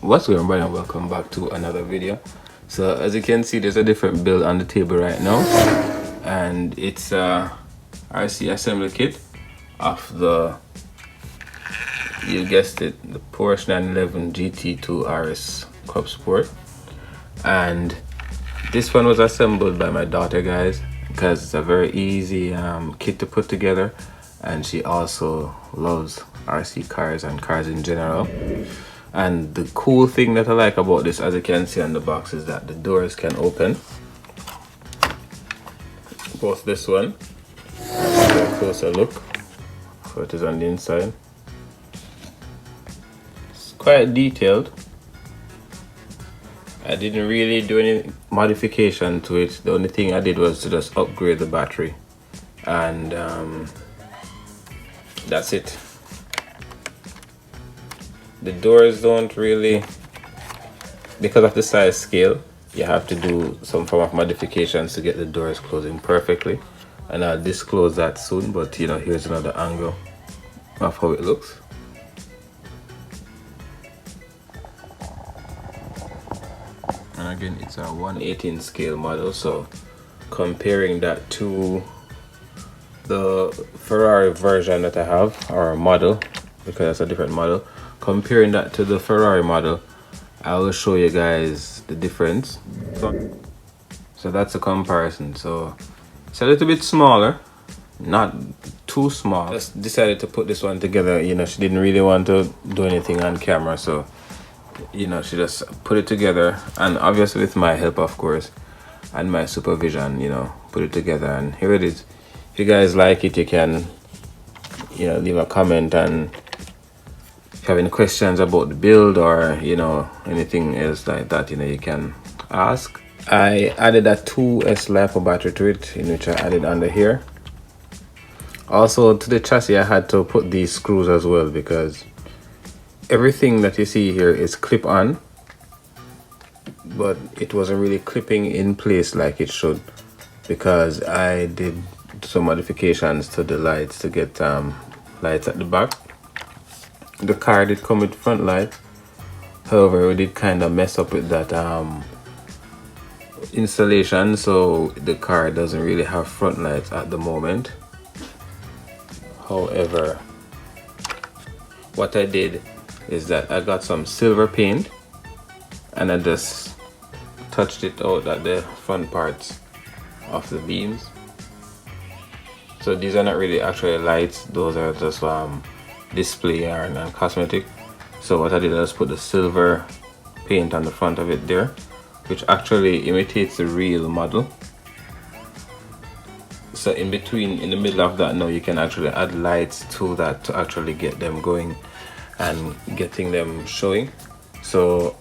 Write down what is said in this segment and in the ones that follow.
What's going on, everybody, and welcome back to another video. So as you can see, there's a different build on the table right now, and it's a RC assembly kit of the, you guessed it, the Porsche 911 GT2 RS Cup Sport. And this one was assembled by my daughter, guys, because it's a very easy kit to put together, and she also loves RC cars and cars in general. And the cool thing that I like about this, as you can see on the box, is that the doors can open. Both this one, a closer look, so it is on the inside. It's quite detailed. I didn't really do any modification to it. The only thing I did was to just upgrade the battery, and that's it. The doors don't really, because of the size scale, you have to do some form of modifications to get the doors closing perfectly, and I'll disclose that soon. But you know, here's another angle of how it looks. And again, it's a 1/18 scale model, so comparing that to the Ferrari version that I have, or model, because it's a different model, comparing that to the Ferrari model, I will show you guys the difference. So that's a comparison. So it's a little bit smaller, not too small. Just decided to put this one together. You know, she didn't really want to do anything on camera, so you know, she just put it together, and obviously with my help, of course, and my supervision, you know, put it together. And here it is. If you guys like it, you can, you know, leave a comment, and if you have any questions about the build, or you know, anything else like that, you know, you can ask. I added a 2S LiPo battery to it, in which I added under here. Also, to the chassis, I had to put these screws as well, because everything that you see here is clip-on, but it wasn't really clipping in place like it should, because I did some modifications to the lights to get lights at the back. The car did come with front lights, however we did kind of mess up with that installation, so the car doesn't really have front lights at the moment. However, what I did is that I got some silver paint, and I just touched it out at the front parts of the beams. So these are not really actually lights, those are just display and cosmetic. So what I did, I just put the silver paint on the front of it there, which actually imitates the real model. So in between, in the middle of that, now you can actually add lights to that to actually get them going and getting them showing. So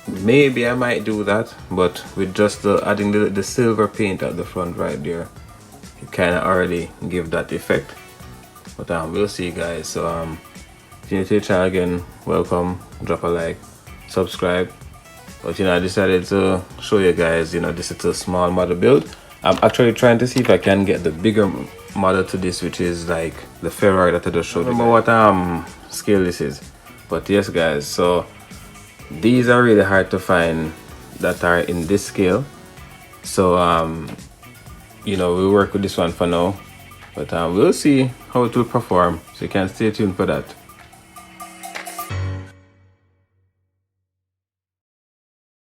maybe I might do that, but with just adding the silver paint at the front right there, it kind of already give that effect. But we'll see, guys. So if you're new to the channel, again, welcome. Drop a like, subscribe. But you know, I decided to show you guys, you know, this is a small model build. I'm actually trying to see if I can get the bigger model to this, which is like the Ferrari that I just showed you. I don't know what scale this is, but yes, guys, so these are really hard to find that are in this scale. So you know, we'll work with this one for now, but we'll see how it will perform, so you can stay tuned for that.